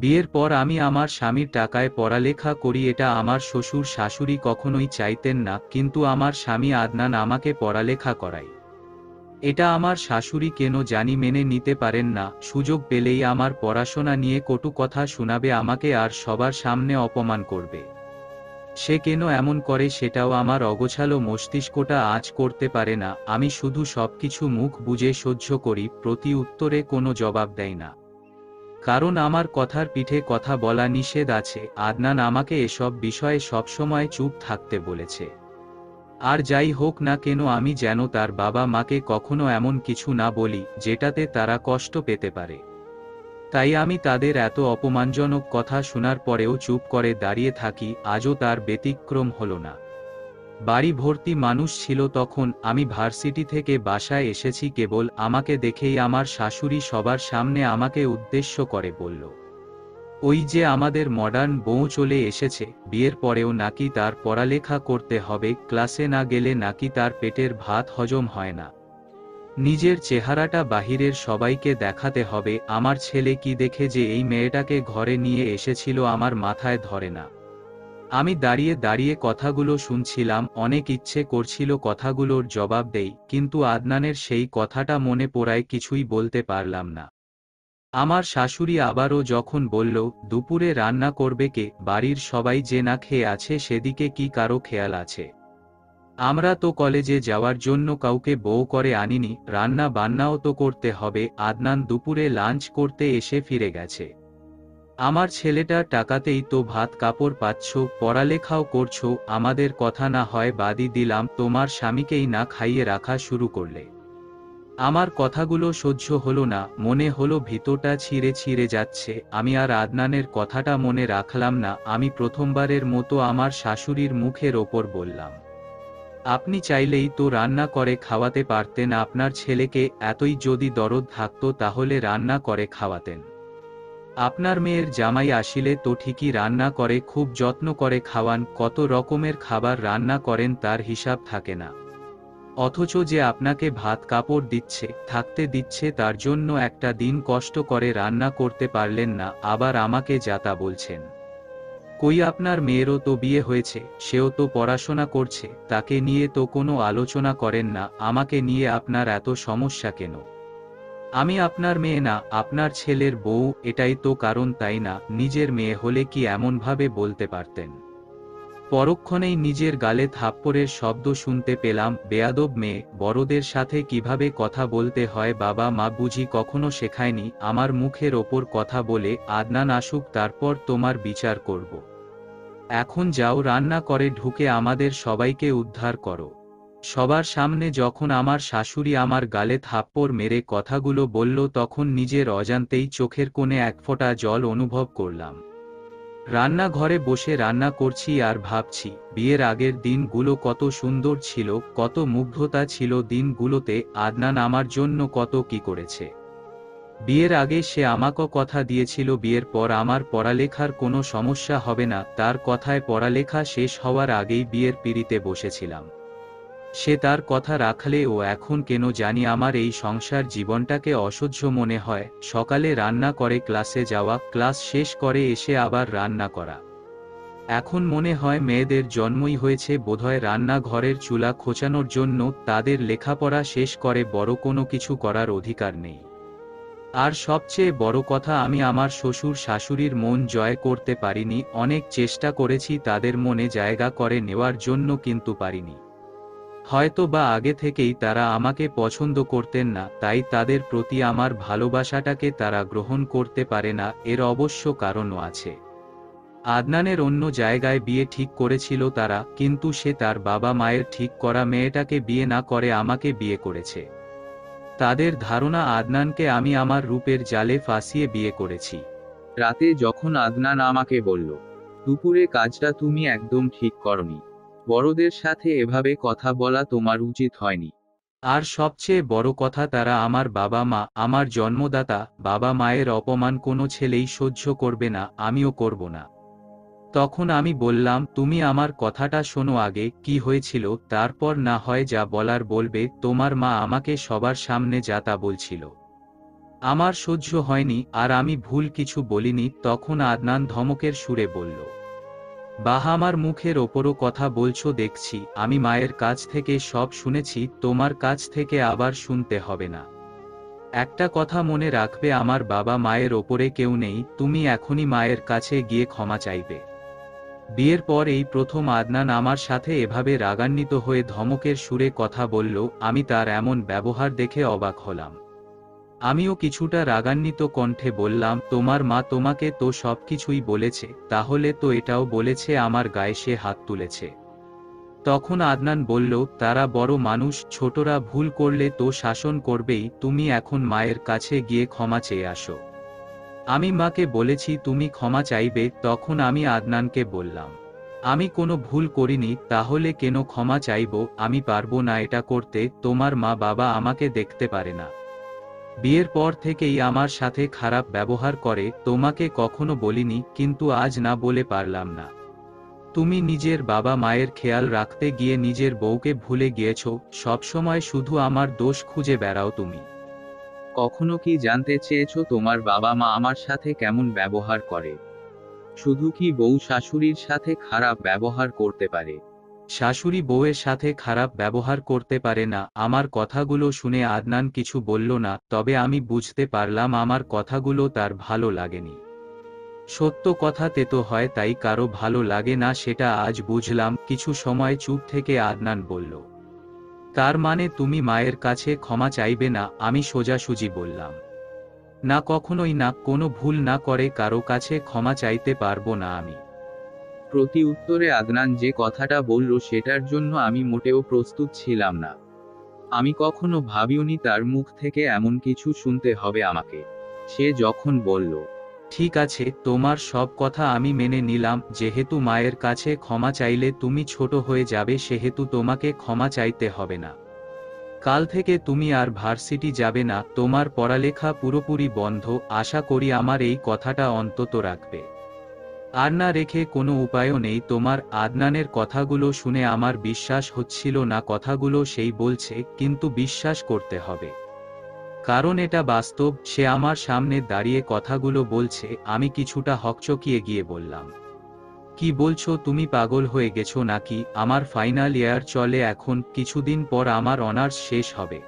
বিয়ের পর আমি আমার স্বামীর টাকায় পড়ালেখা করি, এটা আমার শ্বশুর শাশুড়ি কখনোই চাইতেন না, কিন্তু আমার স্বামী আদনান আমাকে পড়ালেখা করায়। এটা আমার শাশুড়ি কেন জানি মেনে নিতে পারেন না, সুযোগ পেলেই আমার পড়াশোনা নিয়ে কটু কথা শোনাবে আমাকে আর সবার সামনে অপমান করবে। সে কেন এমন করে সেটাও আমার অগোছালো মস্তিষ্কটা আঁচ করতে পারে না। আমি শুধু সবকিছু মুখ বুজে সহ্য করি, প্রতি উত্তরে কোনো জবাব দেয় না, কারণ আমার কথার পিঠে কথা বলা নিষেধ আছে। আদনান আমাকে এসব বিষয়ে সবসময় চুপ থাকতে বলেছে। আর যাই হোক না কেন আমি যেন তার বাবা মাকে কখনো এমন কিছু না বলি যেটাতে তারা কষ্ট পেতে পারে। তাই আমি তাদের এত অপমানজনক কথা শোনার পরেও চুপ করে দাঁড়িয়ে থাকি। আজও তার ব্যতিক্রম হলো না। বাড়ি ভর্তি মানুষ ছিল তখন। আমি ভার্সিটি থেকে বাসায় এসেছি কেবল, আমাকে দেখেই আমার শাশুড়ি সবার সামনে আমাকে উদ্দেশ্য করে বলল, ওই যে আমাদের মডার্ন বউ চলে এসেছে, বিয়ের পরেও নাকি তার পড়ালেখা করতে হবে, ক্লাসে না গেলে নাকি তার পেটের ভাত হজম হয় না, নিজের চেহারাটা বাহিরের সবাইকে দেখাতে হবে। আমার ছেলে কি দেখে যে এই মেয়েটাকে ঘরে নিয়ে এসেছিল আমার মাথায় ধরে না। আমি দাঁড়িয়ে দাঁড়িয়ে কথাগুলো শুনছিলাম, অনেক ইচ্ছে করছিল কথাগুলোর জবাব দেই, কিন্তু আদনানের সেই কথাটা মনে পড়ায় কিছুই বলতে পারলাম না। আমার শাশুড়ি আবারও যখন বলল, দুপুরে রান্না করবে কে, বাড়ির সবাই যে না খেয়ে আছে সেদিকে কি কারো খেয়াল আছে? আমরা তো কলেজে যাওয়ার জন্য কাউকে বউ করে আনিনি, রান্না বান্নাও তো করতে হবে। আদনান দুপুরে লাঞ্চ করতে এসে ফিরে গেছে। আমার ছেলেটার টাকাতেই তো ভাত কাপড় পাচ্ছ, পড়ালেখাও করছো, আমাদের কথা না হয় বাদই দিলাম, তোমার স্বামীকেই না খাইয়ে রাখা শুরু করলে। আমার কথাগুলো সহ্য হলো না, মনে হলো ভিতরটা ছিঁড়ে ছিঁড়ে যাচ্ছে। আমি আর আদনানের কথাটা মনে রাখলাম না। আমি প্রথমবারের মতো আমার শাশুড়ির মুখের ওপর বললাম, আপনি চাইলেই তো রান্না করে খাওয়াতে পারতেন, আপনার ছেলেকে এতই যদি দরদ থাকতো তাহলে রান্না করে খাওয়াতেন। আপনার মেয়ের জামাই আসিলে তো ঠিকই রান্না করে, খুব যত্ন করে খাওয়ান, কত রকমের খাবার রান্না করেন তার হিসাব থাকে না। অথচ যে আপনাকে ভাত কাপড় দিচ্ছে, থাকতে দিচ্ছে, তার জন্য একটা দিন কষ্ট করে রান্না করতে পারলেন না, আবার আমাকে যাতা বলছেন। কই আপনার মেয়েরও তো বিয়ে হয়েছে, সেও তো পড়াশোনা করছে, তাকে নিয়ে তো কোনো আলোচনা করেন না, আমাকে নিয়ে আপনার এত সমস্যা কেন? আমি আপনার মেয়ে না, আপনার ছেলের বউ, এটাই তো কারণ, তাই না? নিজের মেয়ে হলে কি এমনভাবে বলতে পারতেন? পরক্ষণেই নিজের গালে থাপ্পড়ের শব্দ শুনতে পেলাম। বেয়াদব মেয়ে, বড়দের সাথে কিভাবে কথা বলতে হয় বাবা মা বুঝি কখনো শেখায়নি? আমার মুখের ওপর কথা বলে, আদনান আসুক তারপর তোমার বিচার করব। এখন যাও, রান্না করে ঢুকে আমাদের সবাইকে উদ্ধার করো। সবার সামনে যখন আমার শাশুড়ি আমার গালে থাপ্পড় মেরে কথাগুলো বলল তখন নিজের অজান্তেই চোখের কোণে এক ফোঁটা জল অনুভব করলাম। রান্নাঘরে বসে রান্না করছি আর ভাবছি, বিয়ের আগের দিনগুলো কত সুন্দর ছিল, কত মুগ্ধতা ছিল দিনগুলোতে। আদনান আমার জন্য কত কি করেছে। বিয়ের আগে সে আমাকে কথা দিয়েছিল বিয়ের পর আমার পড়ালেখার কোনো সমস্যা হবে না, তার কথায় পড়ালেখা শেষ হওয়ার আগেই বিয়ের পিঁড়িতে বসেছিলাম। সে তার কথা রাখলে ও এখন কেন জানি আমার এই সংসার জীবনটাকে অসহ্য মনে হয়। সকালে রান্না করে ক্লাসে যাওয়া, ক্লাস শেষ করে এসে আবার রান্না করা। এখন মনে হয় মেয়েদের জন্মই হয়েছে বোধহয় রান্নাঘরের চুলা খোঁচানোর জন্য, তাদের লেখাপড়া শেষ করে বড় কোনো কিছু করার অধিকার নেই। আর সবচেয়ে বড় কথা, আমি আমার শ্বশুর শাশুড়ির মন জয় করতে পারিনি। অনেক চেষ্টা করেছি তাদের মনে জায়গা করে নেওয়ার জন্য, কিন্তু পারিনি। হয়তো বা আগে থেকেই তারা আমাকে পছন্দ করতেন না, তাই তাদের প্রতি আমার ভালোবাসাটাকে তারা গ্রহণ করতে পারে না। এর অবশ্য কারণও আছে। আদনানের অন্য জায়গায় বিয়ে ঠিক করেছিল তারা, কিন্তু সে তার বাবা মায়ের ঠিক করা মেয়েটাকে বিয়ে না করে আমাকে বিয়ে করেছে। তাদের ধারণা আদনানকে আমি আমার রূপের জালে ফাঁসিয়ে বিয়ে করেছি। রাতে যখন আদনান আমাকে বলল, দুপুরে কাজটা তুমি একদম ঠিক করনি, বড়দের সাথে এভাবে কথা বলা তোমার উচিত হয়নি। আর সবচেয়ে বড় কথা, তারা আমার বাবা মা, আমার জন্মদাতা। বাবা মায়ের অপমান কোনো ছেলেই সহ্য করবে না, আমিও করব না। তখন আমি বললাম, তুমি আমার কথাটা শোনো আগে, কি হয়েছিল, তারপর না হয় যা বলার বলবে। তোমার মা আমাকে সবার সামনে যা তা বলছিল। আমার সহ্য হয়নি আর আমি ভুল কিছু বলিনি। তখন আদনান ধমকের সুরে বলল, বাহ, আমার মুখের ওপরও কথা বলছো দেখছি। আমি মায়ের কাছ থেকে সব শুনেছি, তোমার কাছ থেকে আবার শুনতে হবে না। একটা কথা মনে রাখবে, আমার বাবা মায়ের ওপরে কেউ নেই। তুমি এখনই মায়ের কাছে গিয়ে ক্ষমা চাইবে। বিয়ের পর এই প্রথম আদনান আমার সাথে এভাবে রাগান্বিত হয়ে ধমকের সুরে কথা বলল। আমি তার এমন ব্যবহার দেখে অবাক হলাম। আমিও কিছুটা রাগান্বিত কণ্ঠে বললাম, তোমার মা তোমাকে তো সবকিছুই বলেছে, তাহলে তো এটাও বলেছে আমার গায়ে সে হাত তুলেছে। তখন আদনান বলল, তারা বড় মানুষ, ছোটরা ভুল করলে তো শাসন করবেই। তুমি এখন মায়ের কাছে গিয়ে ক্ষমা চেয়ে আসো। আমি মাকে বলেছি তুমি ক্ষমা চাইবে। তখন আমি আদনানকে বললাম, আমি কোনো ভুল করিনি, তাহলে কেন ক্ষমা চাইব? আমি পারবো না এটা করতে। তোমার মা বাবা আমাকে দেখতে পারে না। বিয়ের পর থেকেই আমার সাথে খারাপ ব্যবহার করে। তোমাকে কখনো বলিনি, কিন্তু আজ না বলে পারলাম না। তুমি নিজের বাবা মায়ের খেয়াল রাখতে গিয়ে নিজের বউকে ভুলে গিয়েছো। সবসময় শুধু আমার দোষ খুঁজে বেড়াও তুমি। কখনো কি জানতে চেয়েছো তোমার বাবা মা আমার সাথে কেমন ব্যবহার করে? শুধু কি বউ শাশুড়ির সাথে খারাপ ব্যবহার করতে পারে? শাশুড়ি বউয়ের সাথে খারাপ ব্যবহার করতে পারে না। আমার কথাগুলো শুনে আদনান কিছু বলল না, তবে আমি বুঝতে পারলাম আমার কথাগুলো তার ভালো লাগেনি। সত্য কথা তেতো হয়, তাই কারো ভালো লাগে না, সেটা আজ বুঝলাম। কিছু সময় চুপ থেকে আদনান বলল, তার মানে তুমি মায়ের কাছে ক্ষমা চাইবে না? আমি সোজাসুজি বললাম, না, কখনোই না। কোনো ভুল না করে কারো কাছে ক্ষমা চাইতে পারবো না আমি। প্রতি উত্তরে আদনান যে কথাটা বলল সেটার জন্য আমি মোটেও প্রস্তুত ছিলাম না। আমি কখনো ভাবিওনি তার মুখ থেকে এমন কিছু শুনতে হবে আমাকে। সে যখন বলল, ঠিক আছে, তোমার সব কথা আমি মেনে নিলাম। যেহেতু মায়ের কাছে ক্ষমা চাইলে তুমি ছোট হয়ে যাবে, সেহেতু তোমাকে ক্ষমা চাইতে হবে না। কাল থেকে তুমি আর ভার্সিটি যাবে না, তোমার পড়ালেখা পুরোপুরি বন্ধ। আশা করি আমার এই কথাটা অন্তত রাখবে। আর না রেখে কোনো উপায়ও নেই তোমার। আদনানের কথাগুলো শুনে আমার বিশ্বাস হচ্ছিল না কথাগুলো সেই বলছে, কিন্তু বিশ্বাস করতে হবে, কারণ এটা বাস্তব। সে আমার সামনে দাঁড়িয়ে কথাগুলো বলছে। আমি কিছুটা হকচকিয়ে গিয়ে বললাম, কি বলছো তুমি? পাগল হয়ে গেছো নাকি? আমার ফাইনাল ইয়ার চলে এখন, কিছুদিন পর আমার অনার্স শেষ হবে।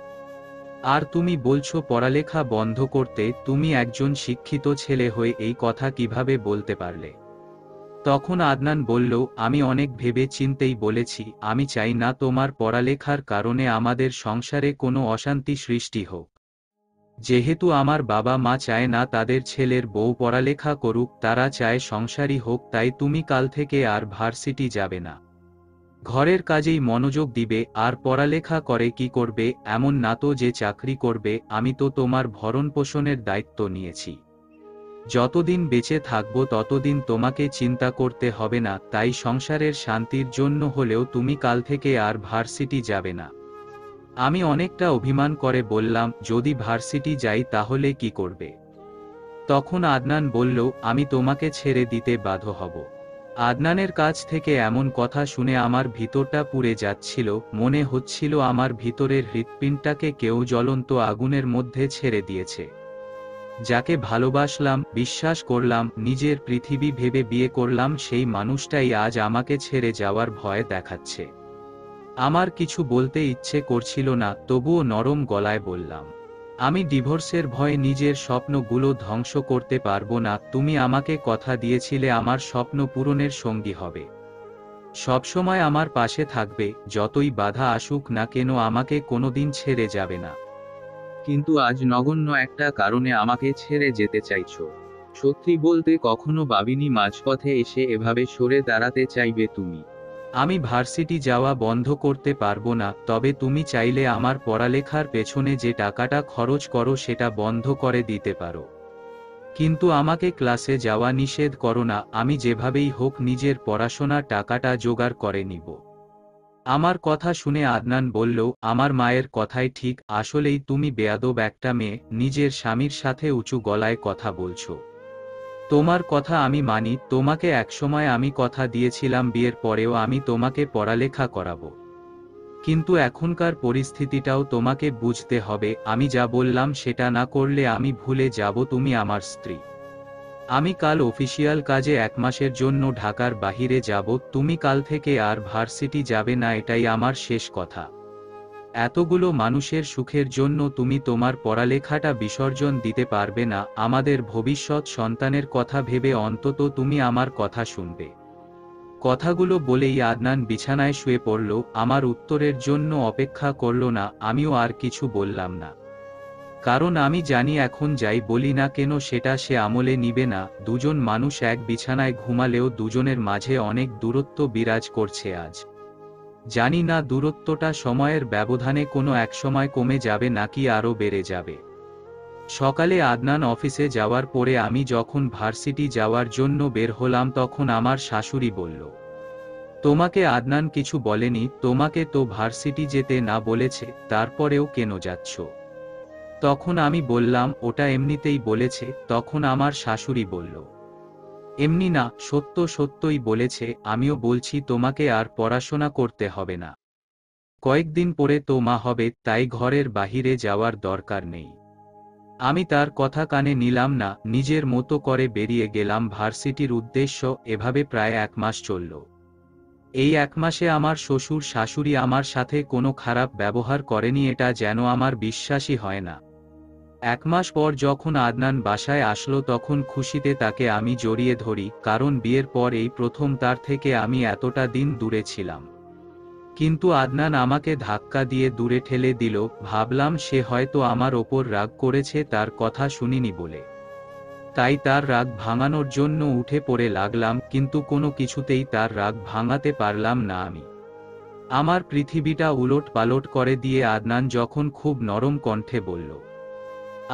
আর তুমি বলছো পড়ালেখা বন্ধ করতে? তুমি একজন শিক্ষিত ছেলে হয়ে এই কথা কিভাবে বলতে পারলে? তখন আদনান বলল, আমি অনেক ভেবে চিন্তেই বলেছি। আমি চাই না তোমার পড়ালেখার কারণে আমাদের সংসারে কোনো অশান্তি সৃষ্টি হোক। যেহেতু আমার বাবা মা চায় না তাদের ছেলের বউ পড়ালেখা করুক, তারা চায় সংসারী হোক, তাই তুমি কাল থেকে আর ভার্সিটি যাবে না। ঘরের কাজেই মনোযোগ দিবে। আর পড়ালেখা করে কি করবে? এমন না তো যে চাকরি করবে। আমি তো তোমার ভরণ পোষণের দায়িত্ব নিয়েছি। যতদিন বেঁচে থাকবো ততদিন তোমাকে চিন্তা করতে হবে না। তাই সংসারের শান্তির জন্য হলেও তুমি কাল থেকে আর ভার্সিটি যাবে না। আমি অনেকটা অভিমান করে বললাম, যদি ভার্সিটি যাই তাহলে কি করবে? তখন আদনান বলল, আমি তোমাকে ছেড়ে দিতে বাধ্য হব। আদনানের কাছ থেকে এমন কথা শুনে আমার ভিতরটা পুড়ে যাচ্ছিল। মনে হচ্ছিল আমার ভিতরের হৃৎপিণ্ডটাকে কেউ জ্বলন্ত আগুনের মধ্যে ছেড়ে দিয়েছে। যাকে ভালোবাসলাম, বিশ্বাস করলাম, নিজের পৃথিবী ভেবে বিয়ে করলাম, সেই মানুষটাই আজ আমাকে ছেড়ে যাওয়ার ভয় দেখাচ্ছে। আমার কিছু বলতে ইচ্ছে করছিল না, তবুও নরম গলায় বললাম, আমি ডিভোর্সের ভয়ে নিজের স্বপ্নগুলো ধ্বংস করতে পারবো না। তুমি আমাকে কথা দিয়েছিলে আমার স্বপ্ন পূরণের সঙ্গী হবে, সবসময় আমার পাশে থাকবে। যতই বাধা আসুক না কেন আমাকে কোনোদিন ছেড়ে যাবে না। কিন্তু আজ নগণ্য একটা কারণে আমাকে ছেড়ে যেতে চাইছো। সত্যি বলতে কখনো ভাবিনি মাঝপথে এসে এভাবে সরে দাঁড়াতে চাইবে তুমি। আমি ভার্সিটি যাওয়া বন্ধ করতে পারবো না, তবে তুমি চাইলে আমার পড়ালেখার পেছনে যে টাকাটা খরচ করো সেটা বন্ধ করে দিতে পারো। কিন্তু আমাকে ক্লাসে যাওয়া নিষেধ করো না। আমি যেভাবেই হোক নিজের পড়াশোনার টাকাটা জোগাড় করে নিব। আমার কথা শুনে আদনান বলল, আমার মায়ের কথাই ঠিক। আসলেই তুমি বেয়াদব একটা মেয়ে, নিজের স্বামীর সাথে উঁচু গলায় কথা বলছো। তোমার কথা আমি মানি। তোমাকে একসময় আমি কথা দিয়েছিলাম বিয়ের পরেও আমি তোমাকে পড়ালেখা করাবো। কিন্তু এখনকার পরিস্থিতিটাও তোমাকে বুঝতে হবে, আমি যা বললাম সেটা না করলে আমি ভুলে যাব তুমি আমার স্ত্রী। আমি কাল অফিসিয়াল কাজে 1 মাসের জন্য ঢাকার বাহিরে যাব, তুমি কাল থেকে আর ভার্সিটি যাবে না, এটাই আমার শেষ কথা। এতগুলো মানুষের সুখের জন্য তুমি তোমার পড়ালেখাটা বিসর্জন দিতে পারবে না, আমাদের ভবিষ্যৎ সন্তানের কথা ভেবে অন্তত তুমি আমার কথা শুনবে। কথাগুলো বলেই আদনান বিছানায় শুয়ে পড়ল, আমার উত্তরের জন্য অপেক্ষা করল না, আমিও আর কিছু বললাম না। কারণ আমি জানি এখন যাই বলি না কেন সেটা সে আমলে নিবে না। দুজন মানুষ এক বিছানায় ঘুমালেও দুজনের মাঝে অনেক দূরত্ব বিরাজ করছে আজ। জানি না দূরত্বটা সময়ের ব্যবধানে কোনো একসময় কমে যাবে নাকি আরও বেড়ে যাবে। সকালে আদনান অফিসে যাওয়ার পরে আমি যখন ভার্সিটি যাওয়ার জন্য বের হলাম তখন আমার শাশুড়ি বলল, তোমাকে আদনান কিছু বলেনি? তোমাকে তো ভার্সিটি যেতে না বলেছে, তারপরেও কেন যাচ্ছ? তখন আমি বললাম, ওটা এমনিতেই বলেছে। তখন আমার শাশুড়ি বলল, এমনি না, সত্য সত্যই বলেছে। আমিও বলছি তোমাকে আর পড়াশোনা করতে হবে না, কয়েকদিন পরে তো মা হবে, তাই ঘরের বাহিরে যাওয়ার দরকার নেই। আমি তার কথা কানে নিলাম না, নিজের মতো করে বেরিয়ে গেলাম ভার্সিটির উদ্দেশ্য। এভাবে প্রায় 1 মাস চলল। এই 1 মাসে আমার শ্বশুর শাশুড়ি আমার সাথে কোনো খারাপ ব্যবহার করেনি, এটা যেন আমার বিশ্বাসই হয় না। 1 মাস পর যখন আদনান বাসায় আসলো তখন খুশিতে তাকে আমি জড়িয়ে ধরি, কারণ বিয়ের পর এই প্রথম তার থেকে আমি এতটা দিন দূরে ছিলাম। কিন্তু আদনান আমাকে ধাক্কা দিয়ে দূরে ঠেলে দিল। ভাবলাম সে হয়তো আমার ওপর রাগ করেছে তার কথা শুনিনি বলে। তাই তার রাগ ভাঙানোর জন্য উঠে পড়ে লাগলাম, কিন্তু কোনো কিছুতেই তার রাগ ভাঙাতে পারলাম না আমি। আমার পৃথিবীটা উলট পালট করে দিয়ে আদনান যখন খুব নরম কণ্ঠে বলল,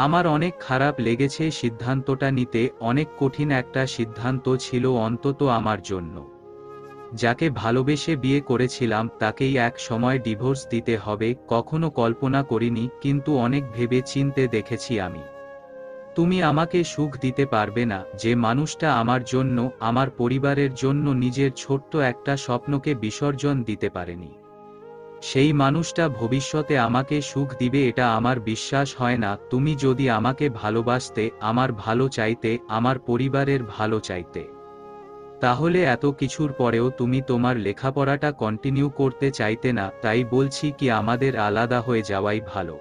আমার অনেক খারাপ লেগেছে সিদ্ধান্তটা নিতে, অনেক কঠিন একটা সিদ্ধান্ত ছিল অন্তত আমার জন্য। যাকে ভালোবেসে বিয়ে করেছিলাম তাকেই এক সময় ডিভোর্স দিতে হবে, কখনো কল্পনা করিনি, কিন্তু অনেক ভেবে চিন্তে দেখেছি আমি। তুমি আমাকে সুখ দিতে পারবে না, যে মানুষটা আমার জন্য, আমার পরিবারের জন্য নিজের ছোট্ট একটা স্বপ্নকে বিসর্জন দিতে পারেনি। সেই মানুষটা ভবিষ্যতে আমাকে সুখ দিবে এটা আমার বিশ্বাস হয় না। তুমি যদি আমাকে ভালোবাসতে, আমার ভালো চাইতে, আমার পরিবারের ভালো চাইতে, তাহলে এত কিছুর পরেও তুমি তোমার লেখাপড়াটা কন্টিনিউ করতে চাইতে না। তাই বলছি কি আমাদের আলাদা হয়ে যাওয়াই ভালো।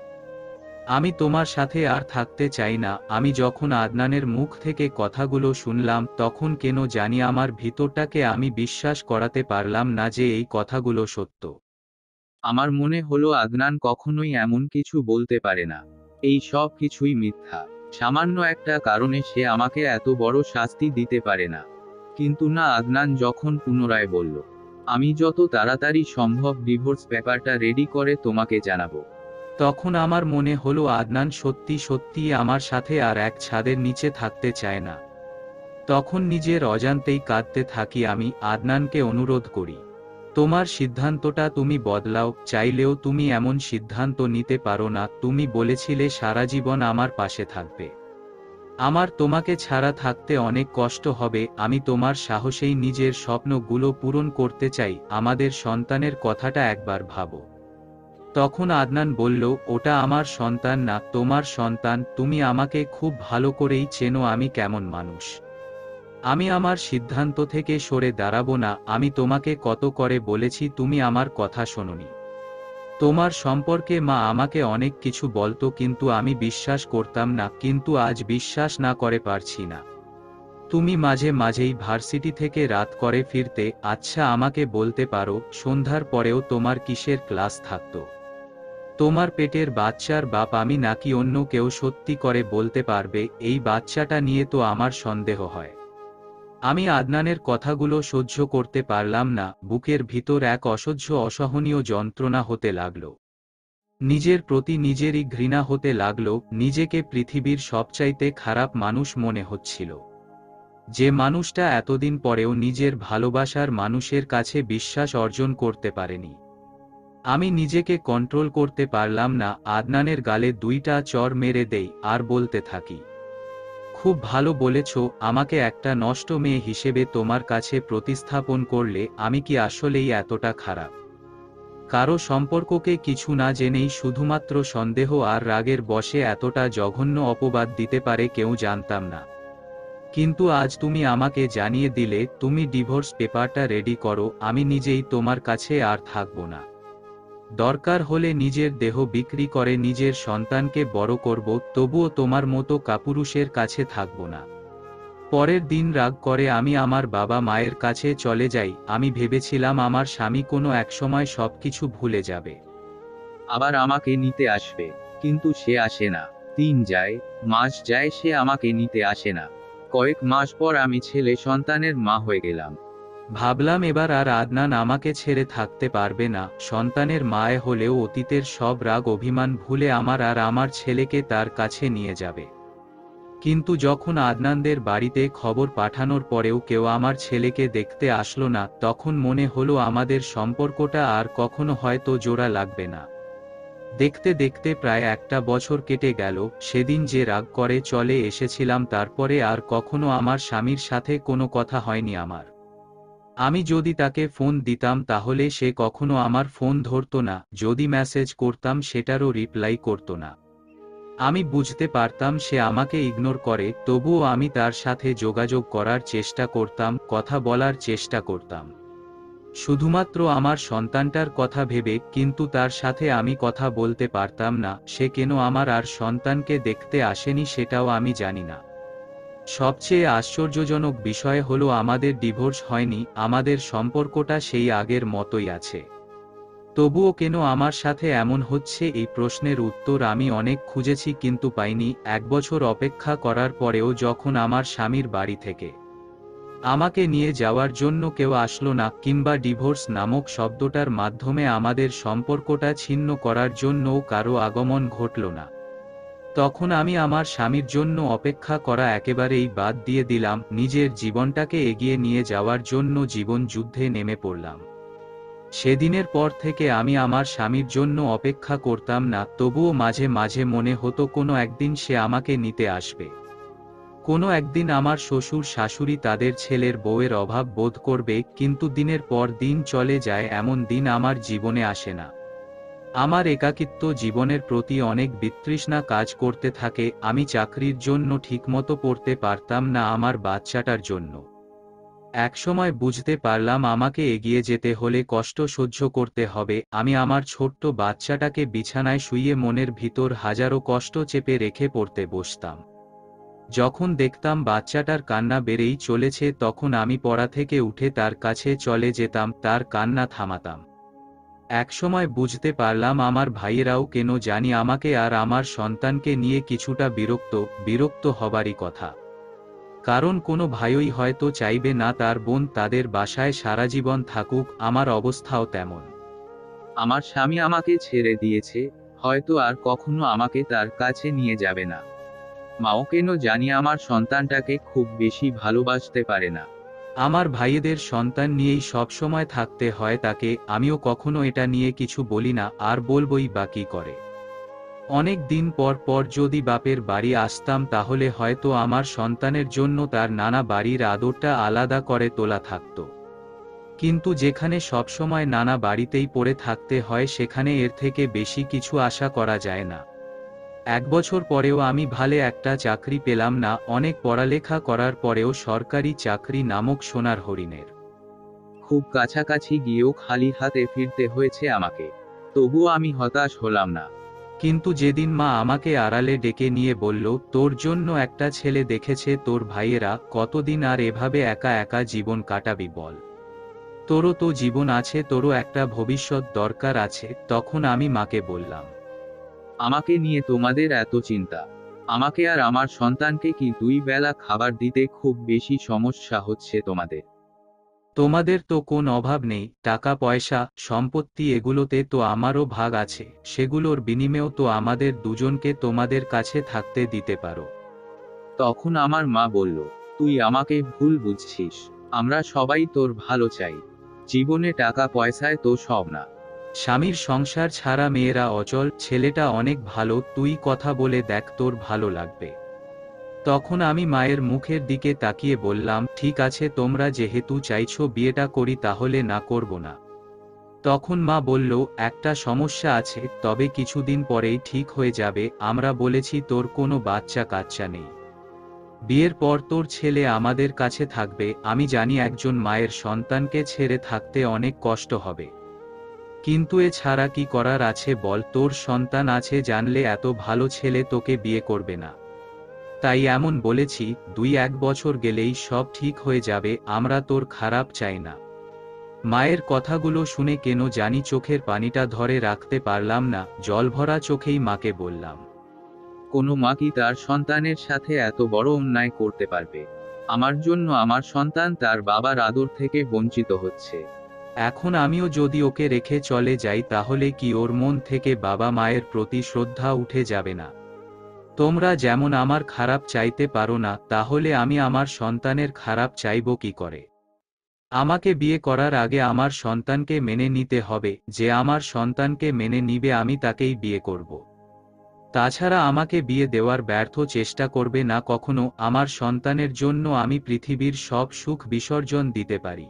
আমি তোমার সাথে আর থাকতে চাই না। আমি যখন আদনানের মুখ থেকে কথাগুলো শুনলাম তখন কেন জানি আমার ভিতরটাকে আমি বিশ্বাস করাতে পারলাম না যে এই কথাগুলো সত্য। আমার মনে হলো আদনান কখনোই এমন কিছু বলতে পারে না। এই সব কিছুই মিথ্যা। সামান্য একটা কারণে সে আমাকে এত বড় শাস্তি দিতে পারে না। কিন্তু না, আদনান যখন পুনরায় বলল, আমি যত তাড়াতাড়ি সম্ভব ডিভোর্স পেপারটা রেডি করে তোমাকে জানাবো, তখন আমার মনে হলো আদনান সত্যি সত্যি আমার সাথে আর এক ছাদের নিচে থাকতে চায় না। তখন নিজের অজান্তেই কাঁদতে থাকি আমি। আদনানকে অনুরোধ করি, তোমার সিদ্ধান্তটা তুমি বদলাও, চাইলেও তুমি এমন সিদ্ধান্ত নিতে পারো না। তুমি বলেছিলে সারা জীবন আমার পাশে থাকবে। আমার তোমাকে ছাড়া থাকতে অনেক কষ্ট হবে। আমি তোমার সাহসেই নিজের স্বপ্নগুলো পূরণ করতে চাই। আমাদের সন্তানের কথাটা একবার ভাবো। তখন আদনান বলল, ওটা আমার সন্তান না, তোমার সন্তান। তুমি আমাকে খুব ভালো করেই চেনো আমি কেমন মানুষ। আমি আমার সিদ্ধান্ত থেকে সরে দাঁড়াবো না। আমি তোমাকে কত করে বলেছি, তুমি আমার কথা শোনোনি। তোমার সম্পর্কে মা আমাকে অনেক কিছু বলতো, কিন্তু আমি বিশ্বাস করতাম না। কিন্তু আজ বিশ্বাস না করে পারছি না। তুমি মাঝে মাঝেই ভার্সিটি থেকে রাত করে ফিরতে। আচ্ছা আমাকে বলতে পারো, সন্ধ্যার পরেও তোমার কিসের ক্লাস থাকতো? তোমার পেটের বাচ্চার বাপ আমি নাকি অন্য কেউ? সত্যি করে বলতে পারবে? এই বাচ্চাটা নিয়ে তো আমার সন্দেহ হয়। আমি আদনানের কথাগুলো সহ্য করতে পারলাম না। বুকের ভিতর এক অসহ্য অসহনীয় যন্ত্রণা হতে লাগলো। নিজের প্রতি নিজেরই ঘৃণা হতে লাগলো। নিজেকে পৃথিবীর সবচাইতে খারাপ মানুষ মনে হচ্ছিল। যে মানুষটা এতদিন পরেও নিজের ভালোবাসার মানুষের কাছে বিশ্বাস অর্জন করতে পারেনি। আমি নিজেকে কন্ট্রোল করতে পারলাম না। আদনানের গালে 2টা চড় মেরে দেই আর বলতে থাকি, খুব ভালো বলেছ। আমাকে একটা নষ্ট মেয়ে হিসেবে তোমার কাছে প্রতিস্থাপন করলে। আমি কি আসলেই এতটা খারাপ? কারো সম্পর্ককে কিছু না জেনেই শুধুমাত্র সন্দেহ আর রাগের বশে এতটা জঘন্য অপবাদ দিতে পারে কেউ জানতাম না। কিন্তু আজ তুমি আমাকে জানিয়ে দিলে তুমি ডিভোর্স পেপারটা রেডি করো, আমি নিজেই তোমার কাছে আর থাকব না। দরকার হলে নিজের দেহ বিক্রি করে নিজের সন্তানকে বড় করব, তবুও তোমার মতো কাপুরুষের কাছে থাকব না। পরের দিন রাগ করে আমি আমার বাবা মায়ের কাছে চলে যাই। আমি ভেবেছিলাম আমার স্বামী কোনো একসময় সবকিছু ভুলে যাবে, আবার আমাকে নিতে আসবে, কিন্তু সে আসে না। দিন যায়, মাস যায়, সে আমাকে নিতে আসে না। কয়েক মাস পর আমি ছেলে সন্তানের মা হয়ে গেলাম। ভাবলাম এবার আর আদনান আমাকে ছেড়ে থাকতে পারবে না। সন্তানের মায় হলেও অতীতের সব রাগ অভিমান ভুলে আমার আর আমার ছেলেকে তার কাছে নিয়ে যাবে। কিন্তু যখন আদনানদের বাড়িতে খবর পাঠানোর পরেও কেউ আমার ছেলেকে দেখতে আসলো না, তখন মনে হলো আমাদের সম্পর্কটা আর কখনো হয়তো জোড়া লাগবে না। দেখতে দেখতে প্রায় একটা বছর কেটে গেল। সেদিন যে রাগ করে চলে এসেছিলাম, তারপরে আর কখনো আমার স্বামীর সাথে কোনো কথা হয়নি আমার। আমি যদি তাকে ফোন দিতাম তাহলে সে কখনো আমার ফোন ধরতো না, যদি মেসেজ করতাম সেটারও রিপ্লাই করতো না। আমি বুঝতে পারতাম সে আমাকে ইগনোর করে, তবুও আমি তার সাথে যোগাযোগ করার চেষ্টা করতাম, কথা বলার চেষ্টা করতাম, শুধুমাত্র আমার সন্তানটার কথা ভেবে। কিন্তু তার সাথে আমি কথা বলতে পারতাম না। সে কেন আমার আর সন্তানকে দেখতে আসেনি সেটাও আমি জানি না। সবচেয়ে আশ্চর্যজনক বিষয় হলো আমাদের ডিভোর্স হয়নি, আমাদের সম্পর্কটা সেই আগের মতোই আছে। তবুও কেন আমার সাথে এমন হচ্ছে, এই প্রশ্নের উত্তর আমি অনেক খুঁজেছি কিন্তু পাইনি। 1 বছর অপেক্ষা করার পরেও যখন আমার স্বামীর বাড়ি থেকে আমাকে নিয়ে যাওয়ার জন্য কেউ আসলো না, কিংবা ডিভোর্স নামক শব্দটার মাধ্যমে আমাদের সম্পর্কটা ছিন্ন করার জন্যও কারো আগমন ঘটল না, তখন আমি আমার স্বামীর জন্য অপেক্ষা করা একেবারেই বাদ দিয়ে দিলাম। নিজের জীবনটাকে এগিয়ে নিয়ে যাওয়ার জন্য জীবন যুদ্ধে নেমে পড়লাম। সেদিনের পর থেকে আমি আমার স্বামীর জন্য অপেক্ষা করতাম না, তবুও মাঝে মাঝে মনে হতো কোনো একদিন সে আমাকে নিতে আসবে। কোনো একদিন আমার শ্বশুর শাশুড়ি তাদের ছেলের বউয়ের অভাব বোধ করবে। কিন্তু দিনের পর দিন চলে যায়, এমন দিন আমার জীবনে আসে না। আমার একাকিত্ব জীবনের প্রতি অনেক বিতৃষ্ণা কাজ করতে থাকে। আমি চাকরির জন্য ঠিকমতো পড়তে পারতাম না, আমার বাচ্চাটার জন্য। একসময় বুঝতে পারলাম আমাকে এগিয়ে যেতে হলে কষ্ট সহ্য করতে হবে। আমি আমার ছোট্ট বাচ্চাটাকে বিছানায় শুইয়ে মনের ভিতর হাজারো কষ্ট চেপে রেখে পড়তে বসতাম। যখন দেখতাম বাচ্চাটার কান্না বেড়েই চলেছে, তখন আমি পড়া থেকে উঠে তার কাছে চলে যেতাম, তার কান্না থামাতাম। একসময় বুঝতে পারলাম আমার ভাইয়েরাও কেন জানি আমাকে আর আমার সন্তানকে নিয়ে কিছুটা বিরক্ত হবারই কথা। কারণ কোনো ভাইই হয়তো চাইবে না তার বোন তাদের বাসায় সারা জীবন থাকুক। আমার অবস্থাও তেমন। আমার স্বামী আমাকে ছেড়ে দিয়েছে, হয়তো আর কখনো আমাকে তার কাছে নিয়ে যাবে না। মাও কেন জানি আমার সন্তানটাকে খুব বেশি ভালোবাসতে পারে না। আমার ভাইয়েদের সন্তান নিয়েই সব সময় থাকতে হয় তাকে। আমিও কখনো এটা নিয়ে কিছু বলি না, আর বলবই বা কি করে। অনেক দিন পর পর যদি বাপের বাড়ি আসতাম তাহলে হয়তো আমার সন্তানের জন্য তার নানা বাড়ির আদরটা আলাদা করে তোলা থাকতো। কিন্তু যেখানে সবসময় নানা বাড়িতেই পড়ে থাকতে হয়, সেখানে এর থেকে বেশি কিছু আশা করা যায় না। 1 বছর পরেও আমি ভালো একটা চাকরি পেলাম না। অনেক পড়ালেখা করার পরেও সরকারি চাকরি নামক সোনার হরিণের খুব কাছাকাছি গিয়েও খালি হাতে ফিরতে হয়েছে আমাকে। তবুও আমি হতাশ হলাম না। কিন্তু যেদিন মা আমাকে আড়ালে ডেকে নিয়ে বলল, তোর জন্য একটা ছেলে দেখেছে তোর ভাইয়েরা, কতদিন আর এভাবে একা একা জীবন কাটাবি বল? তোরও তো জীবন আছে, তোরও একটা ভবিষ্যৎ দরকার আছে। তখন আমি মাকে বললাম, আমাকে নিয়ে তোমাদের এত চিন্তা, আমাকে আর আমার সন্তানকে কি 2 বেলা খাবার দিতে খুব বেশি সমস্যা হচ্ছে তোমাদের? তোমাদের তো কোন অভাব নেই, টাকা পয়সা সম্পত্তি এগুলোতে তো আমারও ভাগ আছে, সেগুলোর বিনিময়েও তো আমাদের দুজনকে তোমাদের কাছে থাকতে দিতে পারো। তখন আমার মা বলল, তুই আমাকে ভুল বুঝছিস, আমরা সবাই তোর ভালো চাই। জীবনে টাকা পয়সায় তো সব না। স্বামীর সংসার ছাড়া মেয়েরা অচল, ছেলেটা অনেক ভালো, তুই কথা বলে দেখ, তোর ভালো লাগবে। তখন আমি মায়ের মুখের দিকে তাকিয়ে বললাম, ঠিক আছে, তোমরা যেহেতু চাইছো বিয়েটা করি, তাহলে না করব না। তখন মা বলল, একটা সমস্যা আছে, তবে কিছুদিন পরেই ঠিক হয়ে যাবে। আমরা বলেছি তোর কোনো বাচ্চা কাচ্চা নেই, বিয়ের পর তোর ছেলে আমাদের কাছে থাকবে। আমি জানি একজন মায়ের সন্তানকে ছেড়ে থাকতে অনেক কষ্ট হবে, কিন্তু এ ছাড়া কি করার আছে বল? তোর সন্তান আছে জানলে এত ভালো ছেলে তোকে বিয়ে করবে না। তাই এমন বলেছি, 2-1 বছর গেলেই সব ঠিক হয়ে যাবে। আমরা তোর খারাপ চাই না। মায়ের কথাগুলো শুনে কেন জানি চোখের পানিটা ধরে রাখতে পারলাম না। জলভরা চোখেই মাকে বললাম, কোনো মা কি তার সন্তানের সাথে এত বড় অন্যায় করতে পারবে? আমার জন্য আমার সন্তান তার বাবার আদর থেকে বঞ্চিত হচ্ছে। এখন আমিও যদি ওকে রেখে চলে যাই তাহলে কি ওর মন থেকে বাবা মায়ের প্রতি শ্রদ্ধা উঠে যাবে না? তোমরা যেমন আমার খারাপ চাইতে পারো না, তাহলে আমি আমার সন্তানের খারাপ চাইবো কি করে? আমাকে বিয়ে করার আগে আমার সন্তানকে মেনে নিতে হবে। যে আমার সন্তানকে মেনে নিবে আমি তাকেই বিয়ে করব। তাছাড়া আমাকে বিয়ে দেওয়ার ব্যর্থ চেষ্টা করবে না কখনো। আমার সন্তানের জন্য আমি পৃথিবীর সব সুখ বিসর্জন দিতে পারি।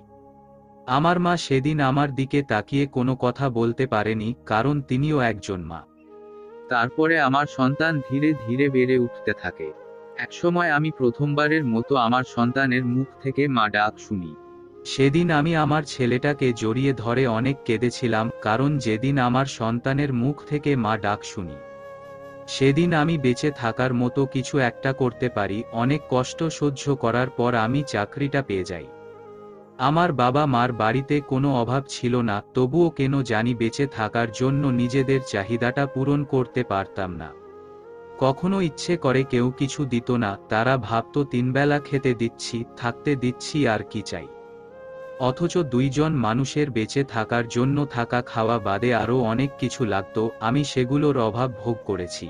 আমার মা সেদিন আমার দিকে তাকিয়ে কোনো কথা বলতে পারেনি, কারণ তিনিও একজন মা। তারপরে আমার সন্তান ধীরে ধীরে বেড়ে উঠতে থাকে। একসময় আমি প্রথমবারের মতো আমার সন্তানের মুখ থেকে মা ডাক শুনি। সেদিন আমি আমার ছেলেটাকে জড়িয়ে ধরে অনেক কেঁদেছিলাম, কারণ যেদিন আমার সন্তানের মুখ থেকে মা ডাক শুনি, সেদিন আমি বেঁচে থাকার মতো কিছু একটা করতে পারি। অনেক কষ্ট সহ্য করার পর আমি চাকরিটা পেয়ে যাই। আমার বাবা মার বাড়িতে কোনো অভাব ছিল না, তবুও কেন জানি বেঁচে থাকার জন্য নিজেদের চাহিদাটা পূরণ করতে পারতাম না। কখনো ইচ্ছে করে কেউ কিছু দিত না, তারা ভাবত 3 বেলা খেতে দিচ্ছি, থাকতে দিচ্ছি, আর কি চাই। অথচ 2 জন মানুষের বেঁচে থাকার জন্য থাকা খাওয়া বাদে আরও অনেক কিছু লাগত, আমি সেগুলোর অভাব ভোগ করেছি।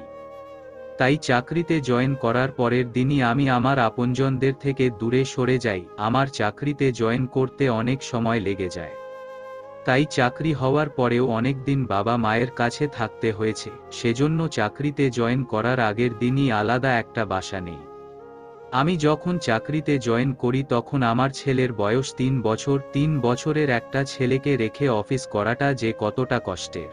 তাই চাকরিতে জয়েন করার পরের দিনই আমি আমার আপনজনদের থেকে দূরে সরে যাই। আমার চাকরিতে জয়েন করতে অনেক সময় লেগে যায়, তাই চাকরি হওয়ার পরেও অনেক দিন বাবা মায়ের কাছে থাকতে হয়েছে। সেজন্য চাকরিতে জয়েন করার আগের দিনই আলাদা একটা বাসা নেই। আমি যখন চাকরিতে জয়েন করি তখন আমার ছেলের বয়স 3 বছর। 3 বছরের একটা ছেলেকে রেখে অফিস করাটা যে কতটা কষ্টের,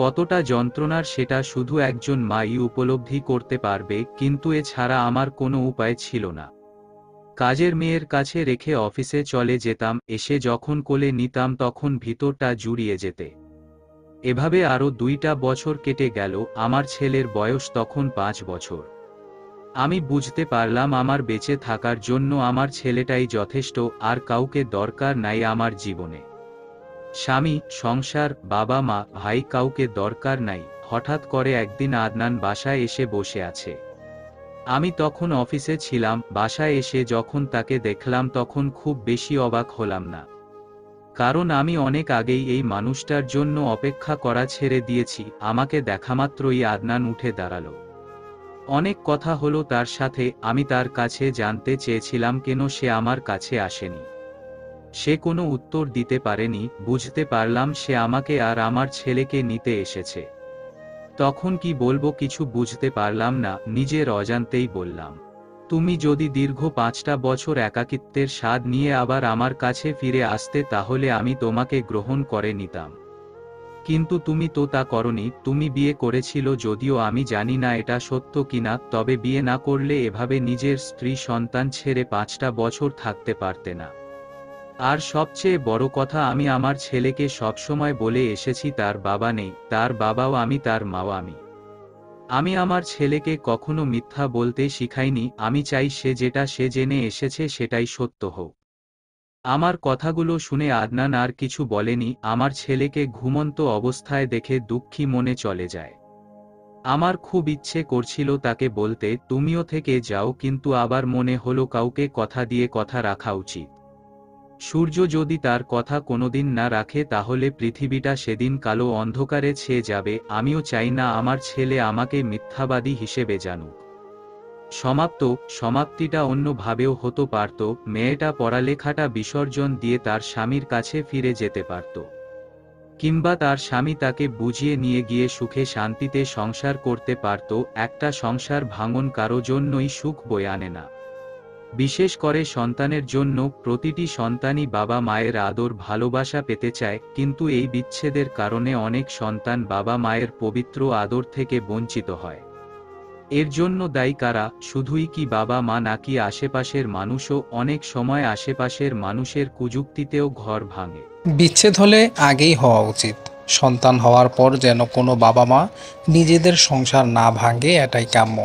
কতটা যন্ত্রণার, সেটা শুধু একজন মাই উপলব্ধি করতে পারবে। কিন্তু এছাড়া আমার কোনো উপায় ছিল না। কাজের মেয়ের কাছে রেখে অফিসে চলে যেতাম, এসে যখন কোলে নিতাম তখন ভিতরটা জুড়িয়ে যেতে। এভাবে আরও 2টা বছর কেটে গেল। আমার ছেলের বয়স তখন 5 বছর। আমি বুঝতে পারলাম আমার বেঁচে থাকার জন্য আমার ছেলেটাই যথেষ্ট, আর কাউকে দরকার নাই আমার জীবনে। স্বামী, সংসার, বাবা মা, ভাই, কাউকে দরকার নাই। হঠাৎ করে একদিন আদনান বাসায় এসে বসে আছে। আমি তখন অফিসে ছিলাম। বাসায় এসে যখন তাকে দেখলাম তখন খুব বেশি অবাক হলাম না, কারণ আমি অনেক আগেই এই মানুষটার জন্য অপেক্ষা করা ছেড়ে দিয়েছি। আমাকে দেখামাত্রই আদনান উঠে দাঁড়ালো। অনেক কথা হলো তার সাথে। আমি তার কাছে জানতে চেয়েছিলাম কেন সে আমার কাছে আসেনি। সে কোনো উত্তর দিতে পারেনি। বুঝতে পারলাম সে আমাকে আর আমার ছেলেকে নিতে এসেছে। তখন কি বলবো কিছু বুঝতে পারলাম না। নিজের অজান্তেই বললাম, তুমি যদি দীর্ঘ 5টা বছর একাকিত্বের স্বাদ নিয়ে আবার আমার কাছে ফিরে আসতে তাহলে আমি তোমাকে গ্রহণ করে নিতাম। কিন্তু তুমি তো তা করনি। তুমি বিয়ে করেছিল, যদিও আমি জানি না এটা সত্য কিনা, তবে বিয়ে না করলে এভাবে নিজের স্ত্রী সন্তান ছেড়ে 5টা বছর থাকতে পারতে না। আর সবচেয়ে বড় কথা, আমি আমার ছেলেকে সবসময় বলে এসেছি তার বাবা নেই, তার বাবাও আমি, তার মাও আমি। আমি আমার ছেলেকে কখনো মিথ্যা বলতে শিখাইনি। আমি চাই সে জেনে এসেছে সেটাই সত্য হোক। আমার কথাগুলো শুনে আদনান আর কিছু বলেনি। আমার ছেলেকে ঘুমন্ত অবস্থায় দেখে দুঃখী মনে চলে যায়। আমার খুব ইচ্ছে করছিল তাকে বলতে, তুমিও থেকে যাও, কিন্তু আবার মনে হলো কাউকে কথা দিয়ে কথা রাখা উচিত। সূর্য যদি তার কথা কোনোদিন না রাখে তাহলে পৃথিবীটা সেদিন কালো অন্ধকারে ছেয়ে যাবে। আমিও চাই না আমার ছেলে আমাকে মিথ্যাবাদী হিসেবে জানুক। সমাপ্তিটা অন্যভাবেও হতে পারত। মেয়েটা পড়ালেখাটা বিসর্জন দিয়ে তার স্বামীর কাছে ফিরে যেতে পারত, কিংবা তার স্বামী তাকে বুঝিয়ে নিয়ে গিয়ে সুখে শান্তিতে সংসার করতে পারত। একটা সংসার ভাঙন কারো জন্যই সুখ বয়ে আনে না। বিশেষ করে সন্তানের জন্য প্রতিটি সন্তানই বাবা মায়ের আদর ভালোবাসা পেতে চায়, কিন্তু এই বিচ্ছেদের কারণে অনেক সন্তান বাবা মায়ের পবিত্র আদর থেকে বঞ্চিত হয়। এর জন্য দায়ী কারা? শুধুই কি বাবা মা, নাকি আশেপাশের মানুষও? অনেক সময় আশেপাশের মানুষের কুযুক্তিতেও ঘর ভাঙে। বিচ্ছেদ হলে আগেই হওয়া উচিত। সন্তান হওয়ার পর যেন কোনো বাবা মা নিজেদের সংসার না ভাঙে, এটাই কাম্য।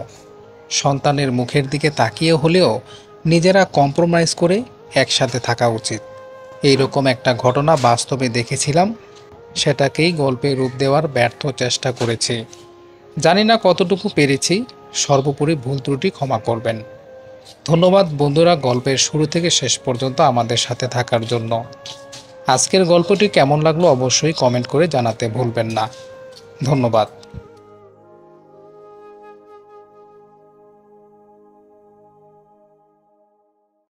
সন্তানের মুখের দিকে তাকিয়ে হলেও নিজেরা কম্প্রোমাইজ করে একসাথে থাকা উচিত। এইরকম একটা ঘটনা বাস্তবে দেখেছিলাম, সেটাকেই গল্পে রূপ দেওয়ার ব্যর্থ চেষ্টা করেছি। জানি না কতটুকু পেরেছি, সর্বোপরি ভুল ত্রুটি ক্ষমা করবেন। ধন্যবাদ বন্ধুরা, গল্পের শুরু থেকে শেষ পর্যন্ত আমাদের সাথে থাকার জন্য। আজকের গল্পটি কেমন লাগলো অবশ্যই কমেন্ট করে জানাতে ভুলবেন না। ধন্যবাদ।